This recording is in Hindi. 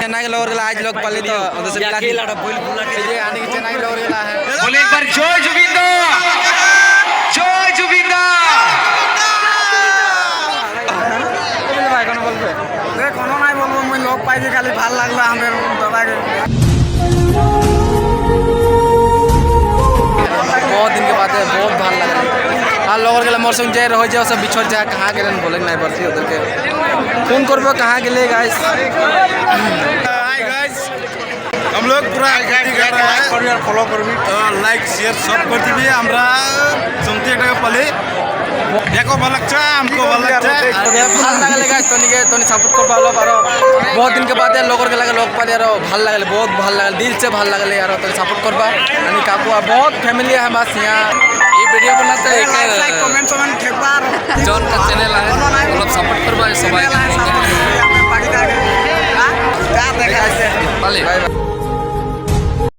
चेन्नई के लोग आज लोग पाली तो उधर से मिला ये आने की चेन्नई के लोग है बोले एक बार जय जुबिंदर जय जुबिंदर भाई कौन बोलबे देख कोनो नहीं बोलबो मैं लोग पाई जे खाली ভাল লাগলো আমাদের দাদাকে बहुत दिन के बाद है बहुत ভাল लगा আর লগর গেলে মোর সঙ্গে যাই হয়ে যাও সব বিছর যা कहां গেলেন বলেন নাই বলছি ওদেরকে ফোন করবে कहां গেলে गाइस हाय गाइस हम लोग पूरा गाड़ी कर रहा है और यार फॉलो कर भी लाइक शेयर सब कर दी আমরা জমতে একটা পালে देखो ভালো লাগছে हमको ভালো লাগছে ভাল লাগলে गाइस तोनी सपोर्ट कर पालो पारो बहुत दिन के बाद है লগর গেলে लोग पाले यार ভাল लागले बहुत ভাল लागले दिल से ভাল लागले यार तोनी सपोर्ट करबा यानी काकू बहुत फैमिली है बस यहां ये वीडियो बनाते हैं लाइक कमेंट फेंकबा जॉन का चैनल है मतलब सपोर्ट करबा सबाई